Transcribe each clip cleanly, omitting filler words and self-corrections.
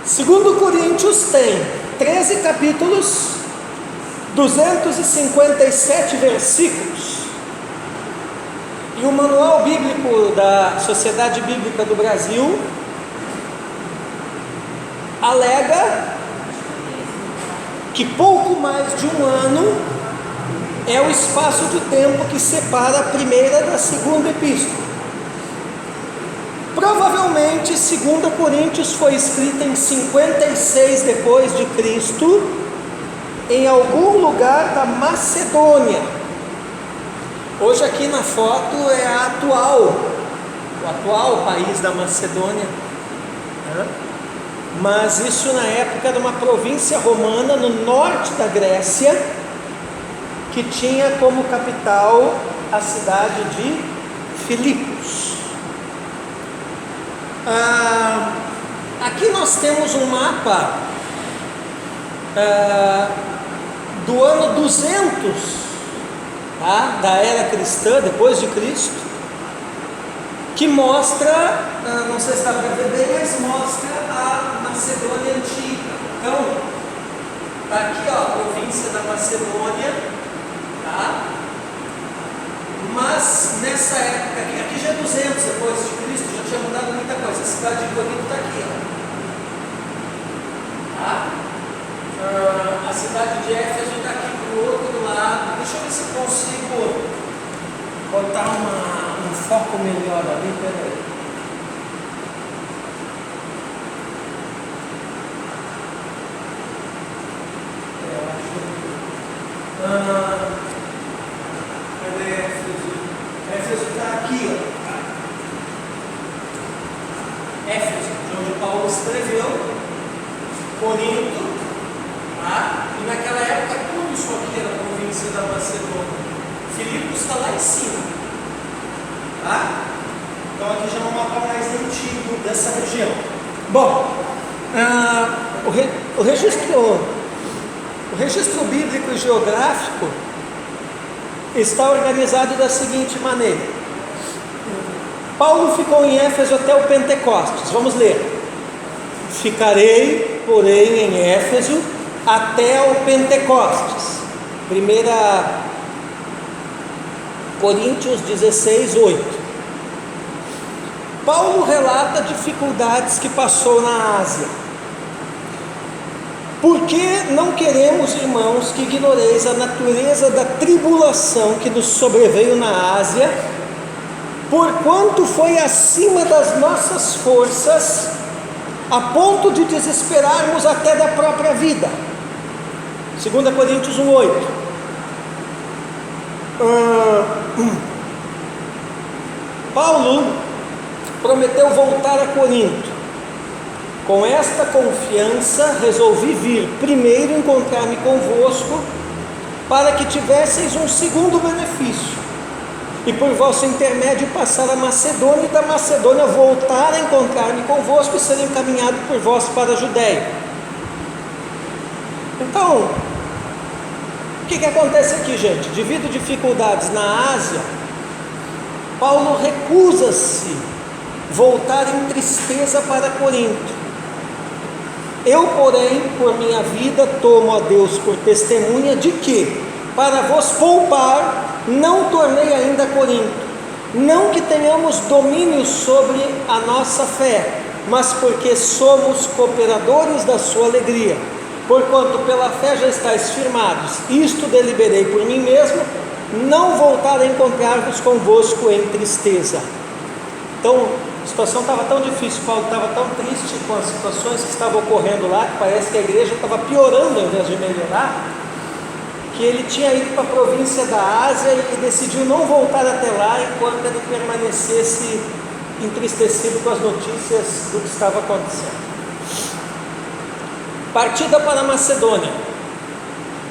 Segundo Coríntios tem 13 capítulos, 257 versículos, e o Manual Bíblico da Sociedade Bíblica do Brasil alega que pouco mais de um ano é o espaço de tempo que separa a primeira da segunda epístola. Provavelmente 2 Coríntios foi escrita em 56 depois de Cristo, em algum lugar da Macedônia. Hoje aqui na foto é o atual país da Macedônia, né? Mas isso na época era uma província romana no norte da Grécia, que tinha como capital a cidade de Filipos. Aqui nós temos um mapa do ano 200, tá? Da era cristã, depois de Cristo, que mostra, não sei se está para ver bem, mas mostra a Macedônia antiga. Então, está aqui ó, a província da Macedônia, tá? Mas nessa época, aqui já é 200 depois de Cristo, já tinha mudado muita coisa. A cidade de Corinto está aqui, ó. Tá? A cidade de Éfeso está aqui para o outro lado. Deixa eu ver se eu consigo botar um foco melhor ali. Peraí. Éfeso está aqui, ó. Éfeso, de onde Paulo escreveu, Corinto, tá? E naquela época tudo isso aqui era a província da Macedônia. Filipos está lá em cima, tá? Então aqui já é um mapa mais antigo dessa região. Bom, o registro bíblico e geográfico está organizado da seguinte maneira: Paulo ficou em Éfeso até o Pentecostes. Vamos ler. Ficarei, porém, em Éfeso até o Pentecostes. 1 Coríntios 16, 8. Paulo relata dificuldades que passou na Ásia. Porque não queremos, irmãos, que ignoreis a natureza da tribulação que nos sobreveio na Ásia, porquanto foi acima das nossas forças, a ponto de desesperarmos até da própria vida. 2 Coríntios 1:8. Paulo prometeu voltar a Corinto. Com esta confiança resolvi vir primeiro encontrar-me convosco, para que tivesseis um segundo benefício, e por vosso intermédio passar a Macedônia, e da Macedônia voltar a encontrar-me convosco e ser encaminhado por vós para a Judéia. Então, o que acontece aqui, gente? Devido a dificuldades na Ásia, Paulo recusa-se voltar em tristeza para Corinto. Eu, porém, por minha vida, tomo a Deus por testemunha de que, para vos poupar, não tornei ainda a Corinto, não que tenhamos domínio sobre a nossa fé, mas porque somos cooperadores da sua alegria, porquanto pela fé já estáis firmados. Isto deliberei por mim mesmo, não voltar a encontrar-vos convosco em tristeza. Então, a situação estava tão difícil, Paulo estava tão triste com as situações que estavam ocorrendo lá, que parece que a igreja estava piorando ao invés de melhorar, que ele tinha ido para a província da Ásia e decidiu não voltar até lá enquanto ele permanecesse entristecido com as notícias do que estava acontecendo. Partida para a Macedônia.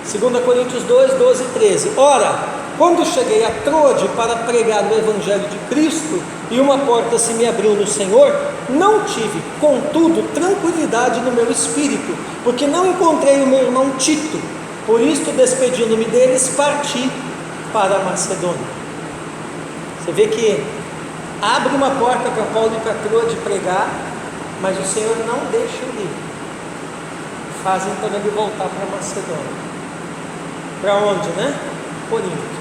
2 Coríntios 2, 12 e 13. Ora, quando cheguei a Troade para pregar o Evangelho de Cristo, e uma porta se me abriu no Senhor, não tive, contudo, tranquilidade no meu espírito, porque não encontrei o meu irmão Tito. Por isto, despedindo-me deles, parti para a Macedônia. Você vê que abre uma porta para Paulo ir para Troade pregar, mas o Senhor não deixa ele ir. fazem então ele voltar para Macedônia. Para onde, né? Corinto.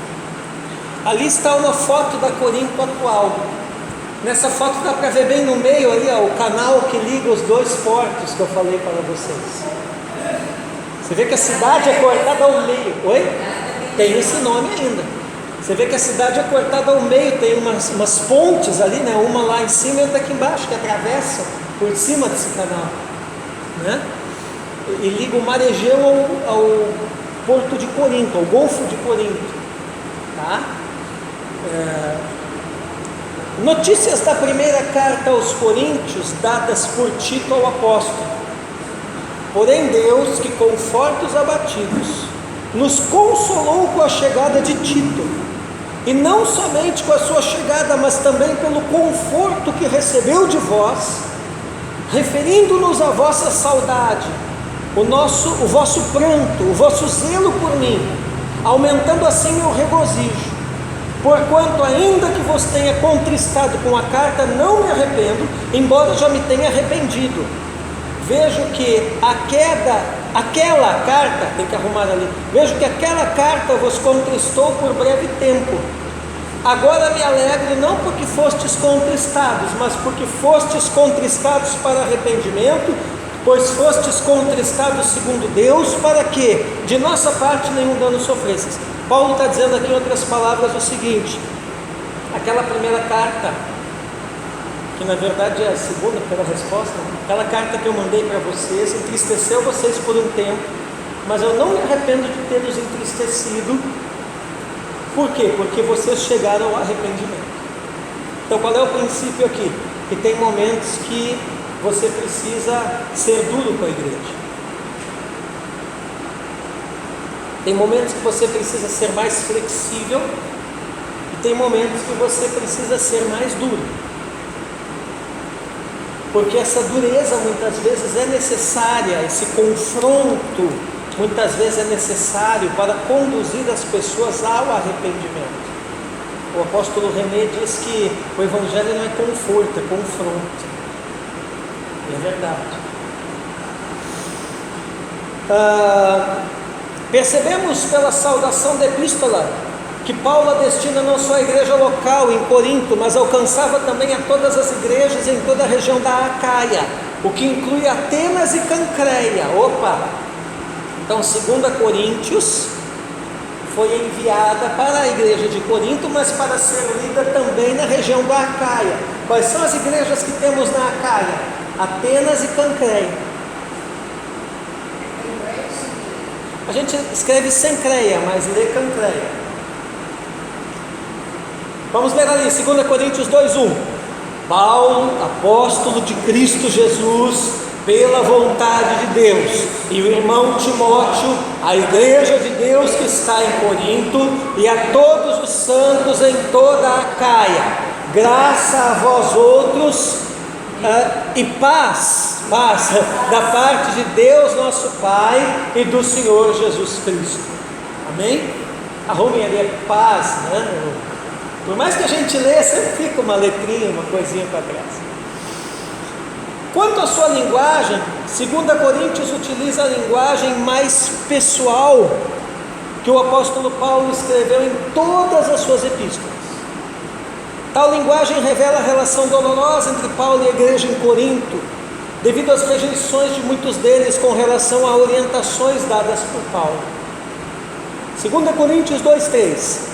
Ali está uma foto da Corinto atual. Nessa foto dá para ver bem no meio ali, ó, o canal que liga os dois portos que eu falei para vocês. Você vê que a cidade é cortada ao meio. Oi? Tem esse nome ainda. Você vê que a cidade é cortada ao meio, tem umas pontes ali, né? Uma lá em cima e outra aqui embaixo, que atravessam por cima desse canal, né? E liga o mar Egeu ao porto de Corinto, ao Golfo de Corinto, tá? Notícias da primeira carta aos Coríntios, dadas por Tito ao apóstolo. Porém Deus, que conforta os abatidos, nos consolou com a chegada de Tito, e não somente com a sua chegada, mas também pelo conforto que recebeu de vós, referindo-nos à vossa saudade, o vosso pranto, o vosso zelo por mim, aumentando assim meu regozijo. Porquanto ainda que vos tenha contristado com a carta, não me arrependo, embora já me tenha arrependido. Vejo que aquela carta, tem que arrumar ali, vejo que aquela carta vos contristou por breve tempo. Agora me alegro não porque fostes contristados, mas porque fostes contristados para arrependimento, pois fostes contristados segundo Deus, para que de nossa parte nenhum dano sofresses. Paulo está dizendo aqui em outras palavras o seguinte: aquela primeira carta, que na verdade é a segunda pela resposta, aquela carta que eu mandei para vocês entristeceu vocês por um tempo, mas eu não me arrependo de ter-os entristecido. Por quê? Porque vocês chegaram ao arrependimento. Então qual é o princípio aqui? Que tem momentos que você precisa ser duro com a igreja. Tem momentos que você precisa ser mais flexível, e tem momentos que você precisa ser mais duro. Porque essa dureza muitas vezes é necessária, esse confronto muitas vezes é necessário para conduzir as pessoas ao arrependimento. O apóstolo René diz que o evangelho não é conforto, é confronto. E é verdade. Percebemos pela saudação da epístola que Paulo destina não só à igreja local em Corinto, mas alcançava também a todas as igrejas em toda a região da Acaia, o que inclui Atenas e Cancreia. Então 2 Coríntios foi enviada para a igreja de Corinto, mas para ser lida também na região da Acaia. Quais são as igrejas que temos na Acaia? Atenas e Cancreia. A gente escreve Sencreia, mas lê Cancreia. Vamos ler ali, 2 Coríntios 2:1. Paulo, apóstolo de Cristo Jesus, pela vontade de Deus, e o irmão Timóteo, a igreja de Deus que está em Corinto, e a todos os santos em toda a Acaia, graça a vós outros, e paz da parte de Deus nosso Pai e do Senhor Jesus Cristo. Amém? Arrumem ali a paz, né? Por mais que a gente lê, sempre fica uma letrinha, uma coisinha para trás. Quanto à sua linguagem, 2 Coríntios utiliza a linguagem mais pessoal que o apóstolo Paulo escreveu em todas as suas epístolas. Tal linguagem revela a relação dolorosa entre Paulo e a igreja em Corinto, devido às rejeições de muitos deles com relação a orientações dadas por Paulo. 2 Coríntios 2:3.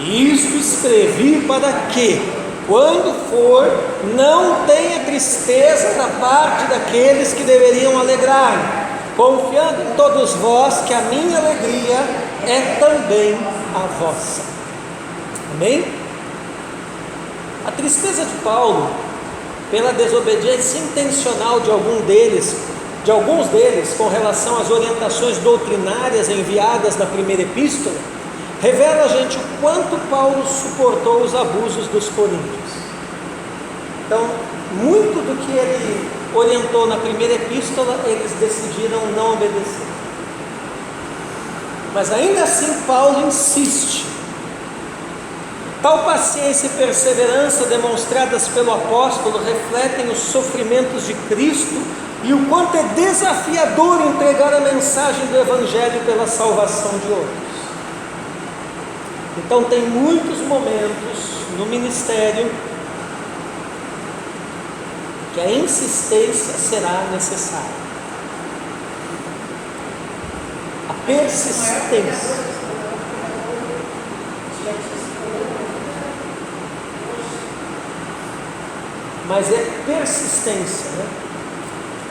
Isto escrevi para que, quando for, não tenha tristeza da parte daqueles que deveriam alegrar, confiando em todos vós que a minha alegria é também a vossa. Amém? A tristeza de Paulo pela desobediência intencional de alguns deles com relação às orientações doutrinárias enviadas na primeira epístola, revela a gente o quanto Paulo suportou os abusos dos coríntios. Então, muito do que ele orientou na primeira epístola, eles decidiram não obedecer. Mas ainda assim Paulo insiste. Tal paciência e perseverança demonstradas pelo apóstolo refletem os sofrimentos de Cristo e o quanto é desafiador entregar a mensagem do Evangelho pela salvação de outros. Então tem muitos momentos no ministério que a insistência será necessária. A persistência. Mas é persistência, né?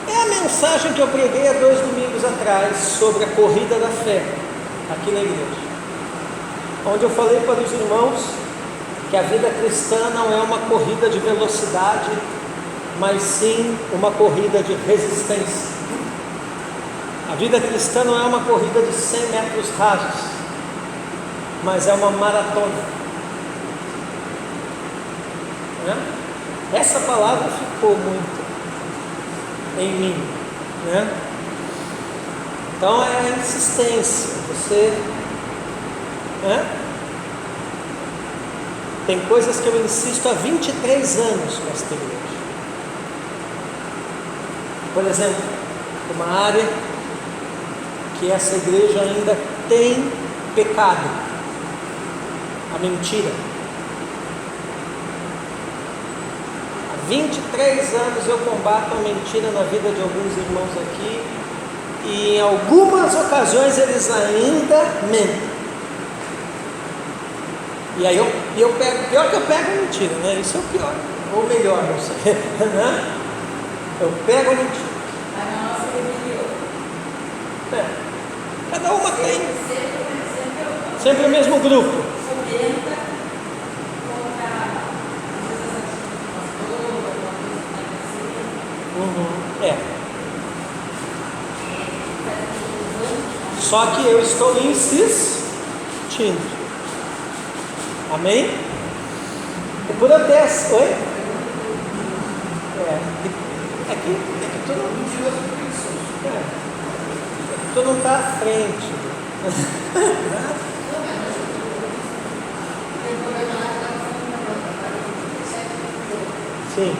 É a mensagem que eu preguei há 2 domingos atrás sobre a corrida da fé, aqui na igreja, onde eu falei para os irmãos que a vida cristã não é uma corrida de velocidade, mas sim uma corrida de resistência. A vida cristã não é uma corrida de 100 metros rasos, mas é uma maratona, né? Essa palavra ficou muito em mim, né? Então é a insistência. Você, né? Tem coisas que eu insisto há 23 anos com esta igreja. Por exemplo, uma área que essa igreja ainda tem pecado, a mentira. 23 anos eu combato a mentira na vida de alguns irmãos aqui, e em algumas ocasiões eles ainda mentem. E aí eu pego, pior que eu pego a mentira, né? Isso é o pior, ou melhor, não sei, né? Eu pego a mentira. A nossa rebelião. Cada uma tem. Sempre o mesmo grupo. Só que eu estou insistindo. Amém? E por até. Oi? É que tu não está à frente. Sim.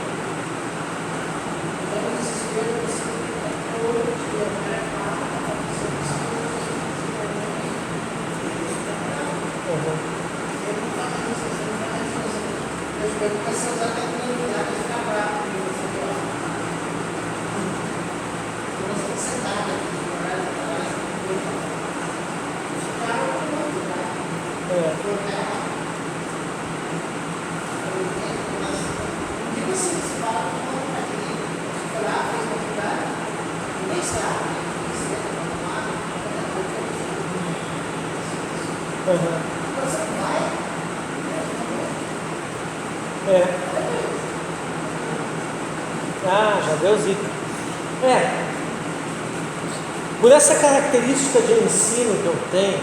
Já deu zica. Por essa característica de ensino que eu tenho,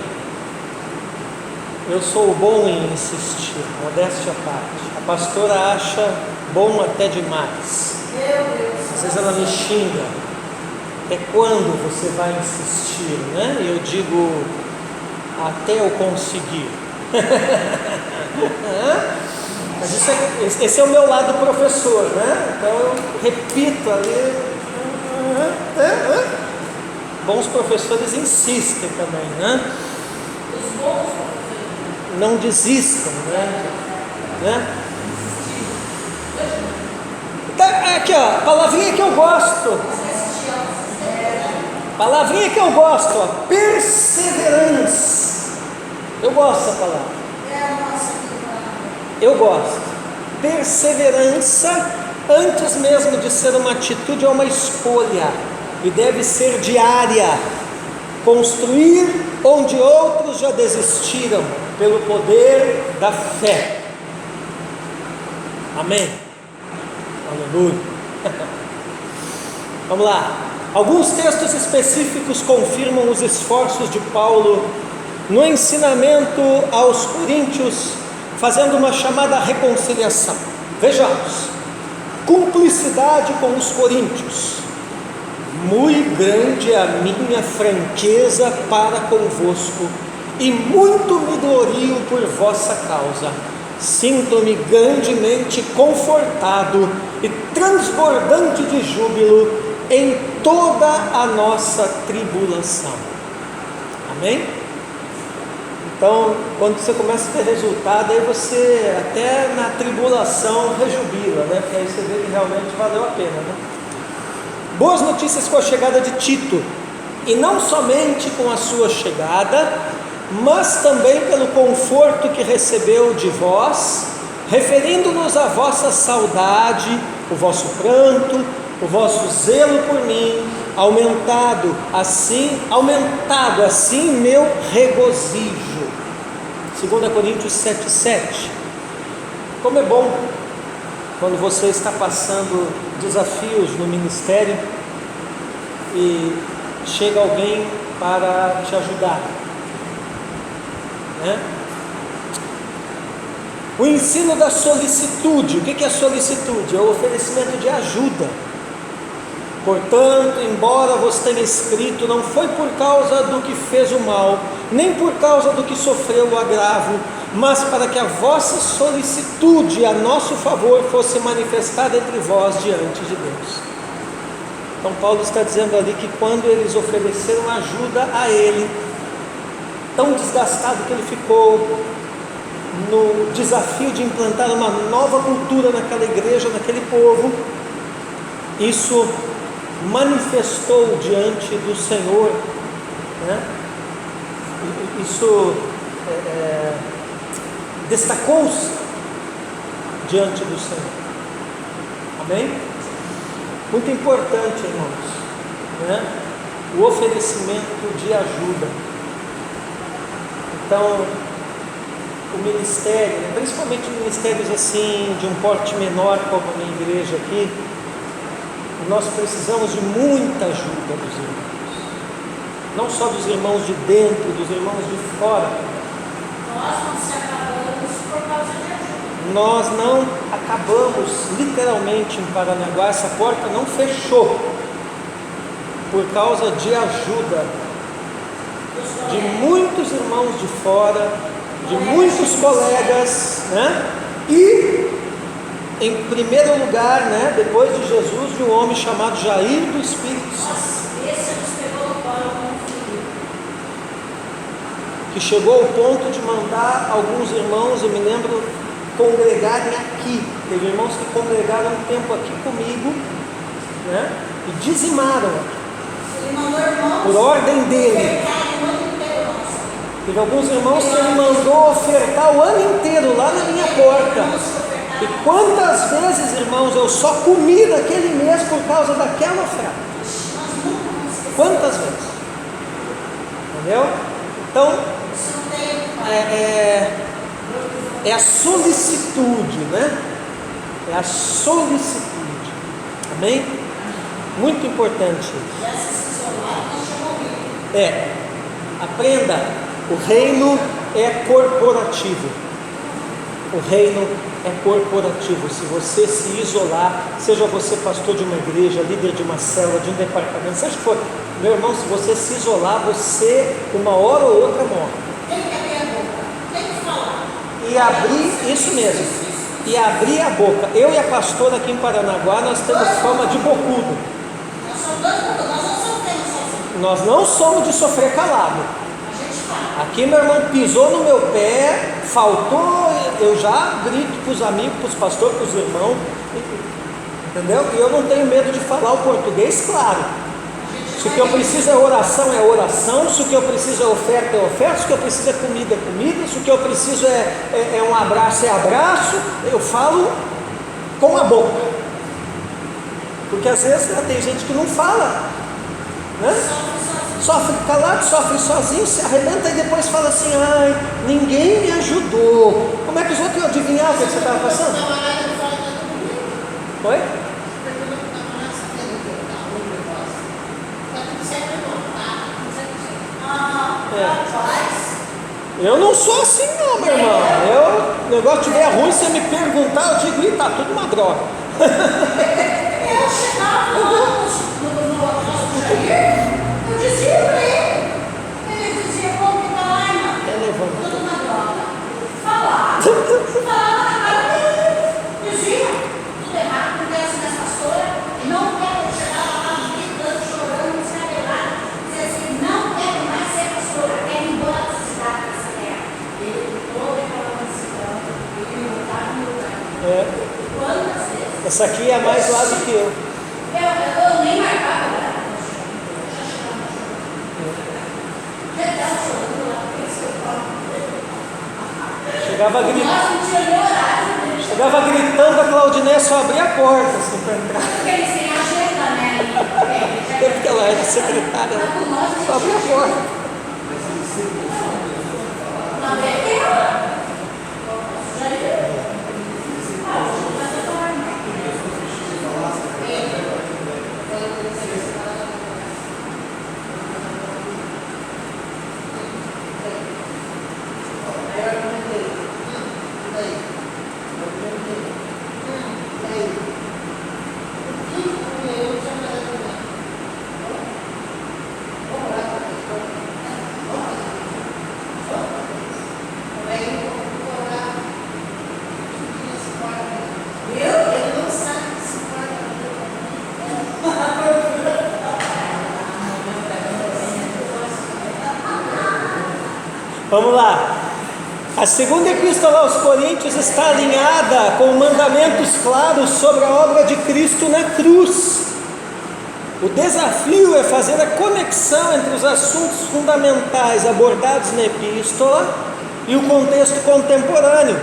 eu sou bom em insistir, modéstia à parte. A pastora acha bom até demais. Às vezes ela me xinga. Até quando você vai insistir, né? Eu digo, até eu conseguir. Mas esse é o meu lado professor, né? Então eu repito ali. Bons professores insistem também, né? Os bons professores não desistam, né? Aqui ó, palavrinha que eu gosto. Palavrinha que eu gosto, ó, perseverança. Eu gosto dessa palavra. Eu gosto. Perseverança, antes mesmo de ser uma atitude, é uma escolha. E deve ser diária. Construir onde outros já desistiram, pelo poder da fé. Amém? Aleluia. Vamos lá. Alguns textos específicos confirmam os esforços de Paulo no ensinamento aos coríntios, fazendo uma chamada reconciliação. Vejamos. Cumplicidade com os coríntios. Muito grande é a minha franqueza para convosco, e muito me glorio por vossa causa. Sinto-me grandemente confortado e transbordante de júbilo em toda a nossa tribulação. Amém? Então, quando você começa a ter resultado, aí você até na tribulação rejubila, né? Porque aí você vê que realmente valeu a pena, né? Boas notícias com a chegada de Tito, e não somente com a sua chegada, mas também pelo conforto que recebeu de vós, referindo-nos à vossa saudade, o vosso pranto, o vosso zelo por mim, aumentado assim meu regozijo. 2 Coríntios 7,7. Como é bom quando você está passando desafios no ministério e chega alguém para te ajudar, né? O ensino da solicitude. O que é solicitude? É o oferecimento de ajuda. Portanto, embora vos tenha escrito, não foi por causa do que fez o mal, nem por causa do que sofreu o agravo, mas para que a vossa solicitude a nosso favor fosse manifestada entre vós diante de Deus. Então Paulo está dizendo ali que quando eles ofereceram ajuda a ele, tão desgastado que ele ficou no desafio de implantar uma nova cultura naquela igreja, naquele povo, isso manifestou diante do Senhor, né? Isso destacou-se diante do Senhor. Amém? Muito importante, irmãos, né? O oferecimento de ajuda. Então, o ministério, principalmente ministérios assim, de um porte menor, como a minha igreja aqui, nós precisamos de muita ajuda dos irmãos, não só dos irmãos de dentro, dos irmãos de fora. Nós não se acabamos por causa de ajuda. Nós não acabamos, literalmente, em Paranaguá, essa porta não fechou por causa de ajuda de muitos irmãos de fora, de muitos colegas, né? E em primeiro lugar, né, depois de Jesus, de um homem chamado Jair do Espírito Santo. Nossa, esse nos pegou no colo como filho. Que chegou ao ponto de mandar alguns irmãos, eu me lembro, congregarem aqui. Teve irmãos que congregaram um tempo aqui comigo, né, e dizimaram aqui. Ele mandou irmãos por ordem dele. ofertarem o ano inteiro, nossa. Teve alguns irmãos que ele mandou ofertar o ano inteiro lá na minha porta. E quantas vezes, irmãos, eu só comi daquele mês por causa daquela oferta? Quantas vezes? Entendeu? Então, é a solicitude, né? É a solicitude. Amém? Muito importante isso. Aprenda, o reino é corporativo. O reino é corporativo. Se você se isolar, seja você pastor de uma igreja, líder de uma célula, de um departamento, seja que for, meu irmão, se você se isolar, você uma hora ou outra morre. Tem que abrir a boca, tem que falar. E abrir, isso mesmo, e abrir a boca. Eu e a pastora aqui em Paranaguá, nós temos fama de bocudo. Nós somos dois bocos, nós não sofremos sozinhos. Nós não somos de sofrer calado. A gente fala. Aqui meu irmão pisou no meu pé, faltou, eu já grito para os amigos, para os pastores, para os irmãos, entendeu? E eu não tenho medo de falar o português, claro. Se o que eu preciso é oração, se o que eu preciso é oferta, se o que eu preciso é comida, se o que eu preciso é um abraço, abraço, eu falo com a boca. Porque às vezes tem gente que não fala, né? Sofre calado, sofre sozinho, se arrebenta e depois fala assim: ai, ninguém me ajudou. Como é que os outros iam adivinhar o que você estava passando? Oi? Eu não sou assim não, meu irmão. O negócio estiver ruim, você me perguntar, eu digo: ih, tá tudo uma droga. Eu chegava lá no nosso Jair, eu dizia para ele dizia: como que tá lá, irmão? Tudo uma droga. Falava na cara dele, dizia: tudo errado, não quero ser nessa pastora, não quero chegar lá na minha Essa aqui é mais lá do que eu. Eu nem marcava. Chegava gritando, a Claudinei só abria a porta assim, para entrar. Porque eles têm agenda, né? Porque ela era secretária, ela só abria a porta. Vamos lá. A segunda epístola aos Coríntios está alinhada com mandamentos claros sobre a obra de Cristo na cruz. O desafio é fazer a conexão entre os assuntos fundamentais abordados na epístola e o contexto contemporâneo.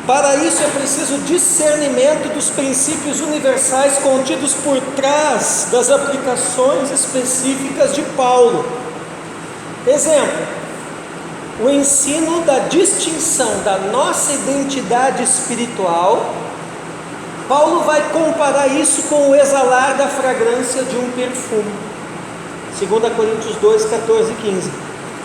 Para isso é preciso discernimento dos princípios universais contidos por trás das aplicações específicas de Paulo. Exemplo: o ensino da distinção da nossa identidade espiritual. Paulo vai comparar isso com o exalar da fragrância de um perfume. 2 Coríntios 2, 14 e 15.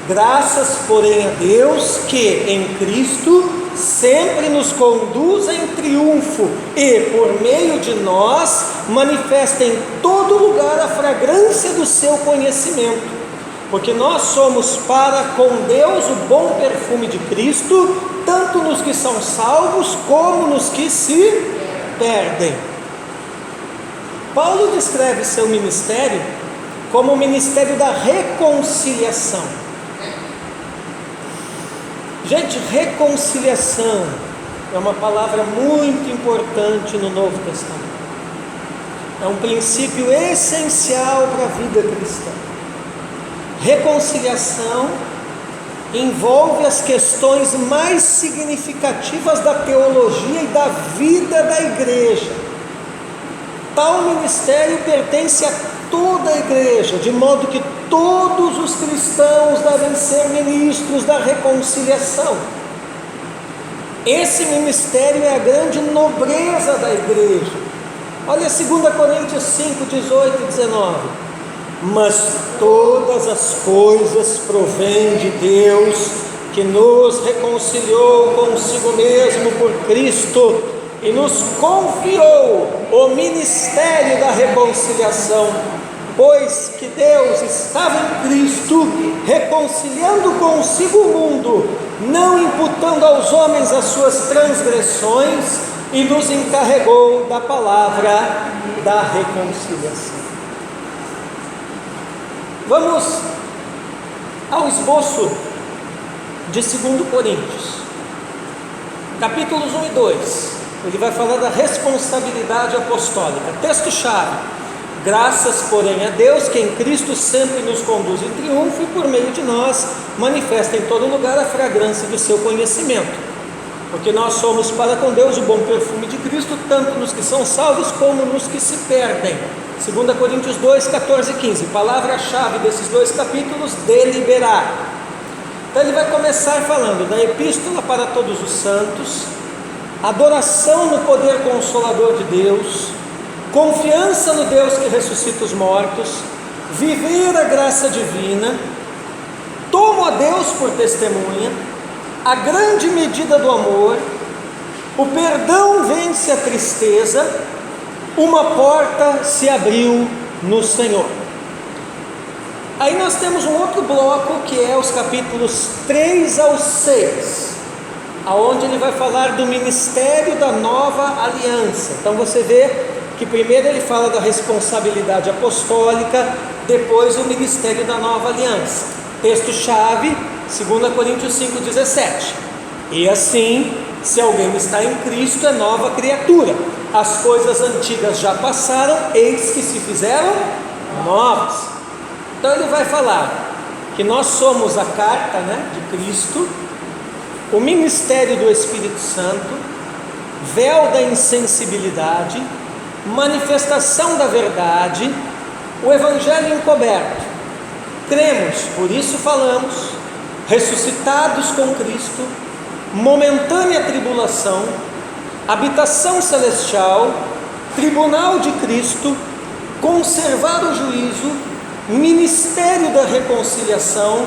Graças, porém, a Deus que em Cristo sempre nos conduz em triunfo e, por meio de nós, manifesta em todo lugar a fragrância do seu conhecimento. Porque nós somos para com Deus o bom perfume de Cristo, tanto nos que são salvos como nos que se perdem. Paulo descreve seu ministério como o ministério da reconciliação. Gente, reconciliação é uma palavra muito importante no Novo Testamento. É um princípio essencial para a vida cristã. Reconciliação envolve as questões mais significativas da teologia e da vida da igreja. Tal ministério pertence a toda a igreja, de modo que todos os cristãos devem ser ministros da reconciliação. Esse ministério é a grande nobreza da igreja. Olha 2 Coríntios 5, 18 e 19. Mas todas as coisas provêm de Deus, que nos reconciliou consigo mesmo por Cristo e nos confiou o ministério da reconciliação, pois que Deus estava em Cristo, reconciliando consigo o mundo, não imputando aos homens as suas transgressões, e nos encarregou da palavra da reconciliação. Vamos ao esboço de 2 Coríntios, capítulos 1 e 2. Ele vai falar da responsabilidade apostólica. Texto-chave: graças, porém, a Deus que em Cristo sempre nos conduz em triunfo e por meio de nós manifesta em todo lugar a fragrância do seu conhecimento. Porque nós somos para com Deus o bom perfume de Cristo, tanto nos que são salvos como nos que se perdem. 2 Coríntios 2, 14 e 15. Palavra-chave desses dois capítulos: deliberar. Então ele vai começar falando da epístola para todos os santos, adoração no poder consolador de Deus, confiança no Deus que ressuscita os mortos, viver a graça divina, tomo a Deus por testemunha, a grande medida do amor, o perdão vence a tristeza, uma porta se abriu no Senhor. Aí nós temos um outro bloco que é os capítulos 3 ao 6, aonde ele vai falar do ministério da nova aliança. Então você vê que primeiro ele fala da responsabilidade apostólica, depois o ministério da nova aliança. Texto-chave, 2 Coríntios 5,17. E assim, se alguém está em Cristo, é nova criatura. as coisas antigas já passaram, eis que se fizeram novas. Então ele vai falar que nós somos a carta, de Cristo, o ministério do Espírito Santo, véu da insensibilidade, manifestação da verdade, o evangelho encoberto. Cremos, por isso falamos, ressuscitados com Cristo, momentânea tribulação, habitação celestial, tribunal de Cristo, conservar o juízo, ministério da reconciliação.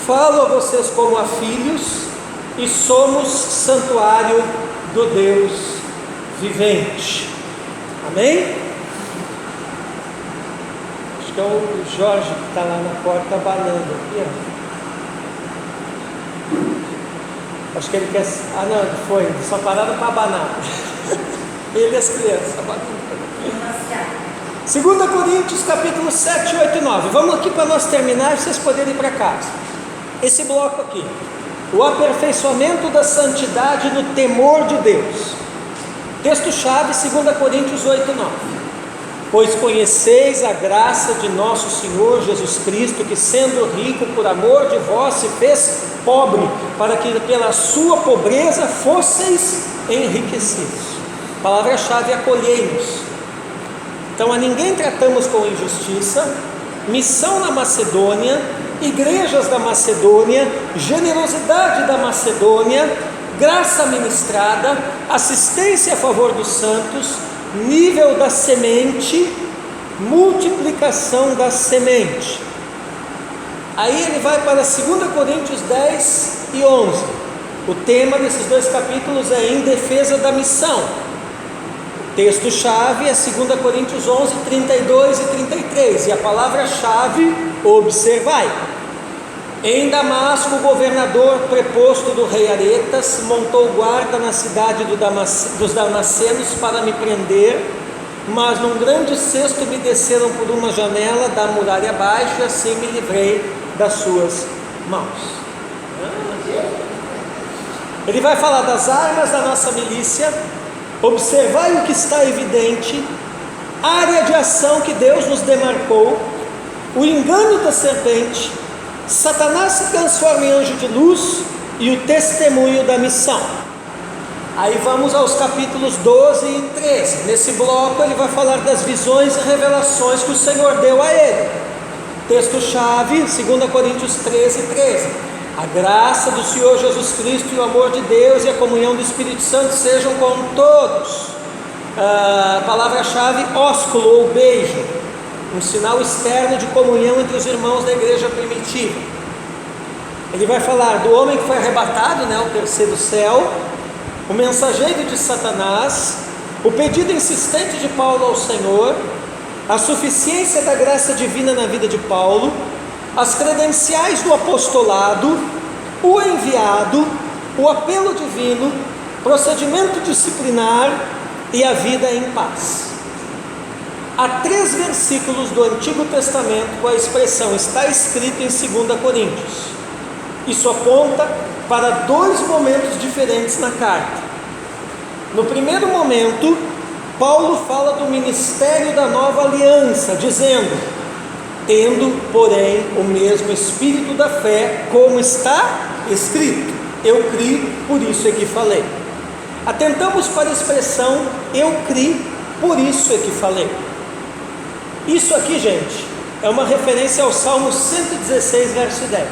Falo a vocês como a filhos, e somos santuário do Deus vivente. Amém? Acho que é o Jorge que está lá na porta abanando aqui, ó. Acho que ele quer. Ah, não, foi, só pararam para abanar. Ele e as crianças abanando. 2 Coríntios capítulo 7, 8 e 9. Vamos aqui para nós terminar e vocês poderem ir para casa. Esse bloco aqui: o aperfeiçoamento da santidade no temor de Deus. Texto-chave, 2 Coríntios 8, 9. Pois conheceis a graça de nosso Senhor Jesus Cristo, que sendo rico por amor de vós se fez pobre, para que pela sua pobreza fosseis enriquecidos. Palavra-chave: acolhei-nos. Então a ninguém tratamos com injustiça. Missão na Macedônia, igrejas da Macedônia, generosidade da Macedônia, graça ministrada, assistência a favor dos santos, nível da semente, multiplicação da semente. Aí ele vai para 2 Coríntios 10 e 11. O tema desses dois capítulos é em defesa da missão. O texto-chave é 2 Coríntios 11, 32 e 33. E a palavra-chave: observai. Em Damasco, o governador preposto do rei Aretas montou guarda na cidade dos Damascenos para me prender, mas num grande cesto me desceram por uma janela da muralha abaixo, e assim me livrei das suas mãos. Ele vai falar das armas da nossa milícia. Observai o que está evidente, área de ação que Deus nos demarcou, o engano da serpente, Satanás se transforma em anjo de luz e o testemunho da missão. Aí vamos aos capítulos 12 e 13. Nesse bloco ele vai falar das visões e revelações que o Senhor deu a ele. Texto-chave, 2 Coríntios 13, 13. A graça do Senhor Jesus Cristo e o amor de Deus e a comunhão do Espírito Santo sejam com todos. Palavra-chave: ósculo ou beijo, um sinal externo de comunhão entre os irmãos da igreja primitiva. Ele vai falar do homem que foi arrebatado, o terceiro céu, o mensageiro de Satanás, o pedido insistente de Paulo ao Senhor, a suficiência da graça divina na vida de Paulo, as credenciais do apostolado, o enviado, o apelo divino, procedimento disciplinar e a vida em paz. Há 3 versículos do Antigo Testamento com a expressão está escrito em 2 Coríntios. Isso aponta para 2 momentos diferentes na carta. No primeiro momento, Paulo fala do ministério da nova aliança, dizendo: tendo, porém, o mesmo espírito da fé, como está escrito. Eu criei, por isso é que falei. Atentamos para a expressão eu criei, por isso é que falei. Isso aqui, gente, é uma referência ao Salmo 116, verso 10,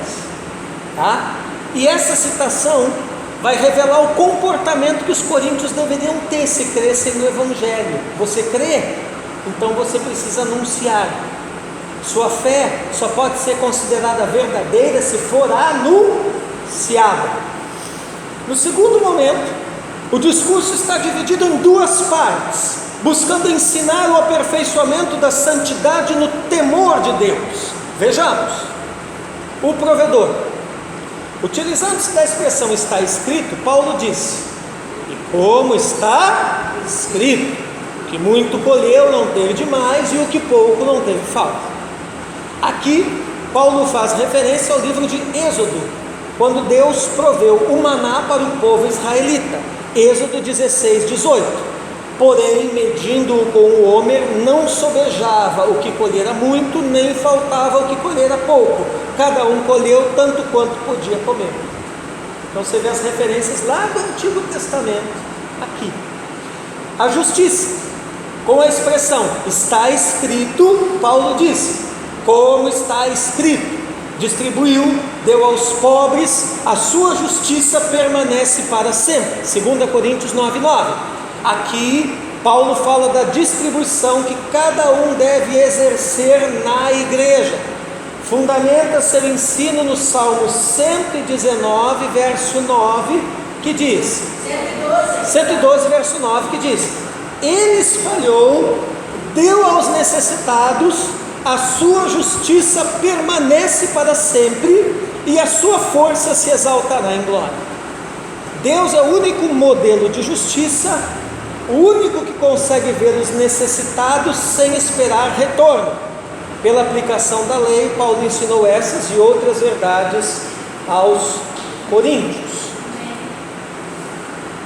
tá? E essa citação vai revelar o comportamento que os coríntios deveriam ter se crescem no Evangelho. Você crê? Então você precisa anunciar. Sua fé só pode ser considerada verdadeira se for anunciada. No segundo momento, o discurso está dividido em 2 partes, buscando ensinar o aperfeiçoamento da santidade no temor de Deus. Vejamos: o provedor. Utilizando-se da expressão está escrito, Paulo disse: e como está escrito, que muito colheu não teve demais, e o que pouco não teve falta. Aqui, Paulo faz referência ao livro de Êxodo, quando Deus proveu o maná para o povo israelita. Êxodo 16, 18. porém, medindo-o com o homer, não sobejava o que colhera muito, nem faltava o que colhera pouco. Cada um colheu tanto quanto podia comer. Então você vê as referências lá do Antigo Testamento, aqui. A justiça, com a expressão, está escrito, Paulo disse, como está escrito, distribuiu, deu aos pobres, a sua justiça permanece para sempre. 2 Coríntios 9:9. Aqui, Paulo fala da distribuição que cada um deve exercer na igreja. Fundamenta seu ensino no Salmo 119, verso 9, que diz, 112, verso 9, que diz: Ele espalhou, deu aos necessitados, a sua justiça permanece para sempre, e a sua força se exaltará em glória. Deus é o único modelo de justiça, o único que consegue ver os necessitados sem esperar retorno. Pela aplicação da lei, Paulo ensinou essas e outras verdades aos coríntios.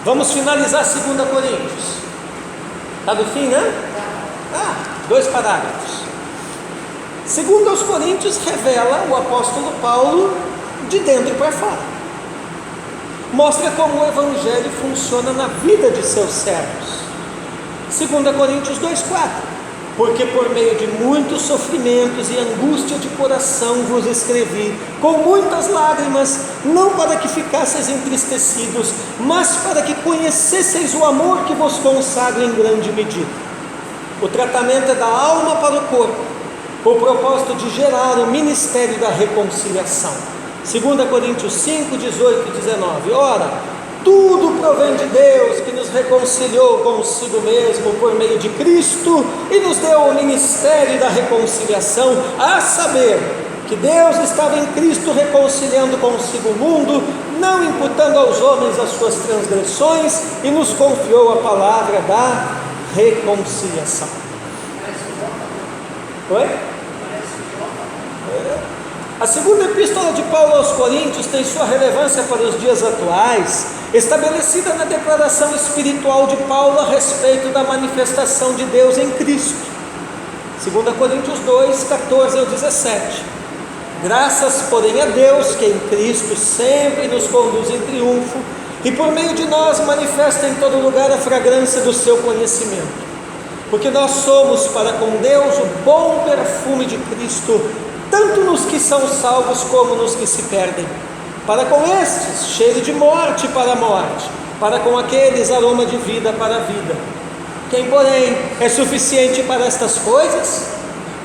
Vamos finalizar 2 Coríntios. Está no fim, né? 2 parágrafos. 2 Coríntios revela o apóstolo Paulo de dentro para fora. Mostra como o evangelho funciona na vida de seus servos. 2 Coríntios 2:4. Porque por meio de muitos sofrimentos e angústia de coração vos escrevi, com muitas lágrimas, não para que ficasseis entristecidos, mas para que conhecesseis o amor que vos consagra em grande medida. O tratamento é da alma para o corpo, com o propósito de gerar o ministério da reconciliação. 2 Coríntios 5, 18 e 19. Ora, tudo provém de Deus, que nos reconciliou consigo mesmo por meio de Cristo e nos deu o ministério da reconciliação, a saber, que Deus estava em Cristo reconciliando consigo o mundo, não imputando aos homens as suas transgressões, e nos confiou a palavra da reconciliação. Oi? A segunda epístola de Paulo aos Coríntios tem sua relevância para os dias atuais, estabelecida na declaração espiritual de Paulo a respeito da manifestação de Deus em Cristo. 2 Coríntios 2, 14 ao 17. Graças, porém, a Deus, que em Cristo sempre nos conduz em triunfo, e por meio de nós manifesta em todo lugar a fragrância do seu conhecimento. Porque nós somos para com Deus o bom perfume de Cristo, tanto nos que são salvos como nos que se perdem. Para com estes, cheiro de morte para a morte, para com aqueles, aroma de vida para a vida. Quem, porém, é suficiente para estas coisas?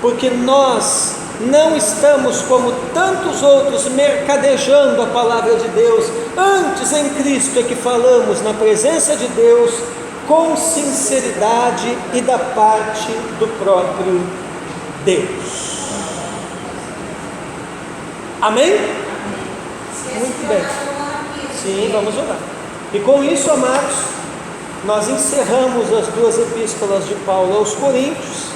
Porque nós não estamos como tantos outros mercadejando a palavra de Deus, antes em Cristo é que falamos na presença de Deus, com sinceridade e da parte do próprio Deus. Amém? Muito bem. Sim, vamos orar. E com isso, amados, nós encerramos as 2 epístolas de Paulo aos Coríntios.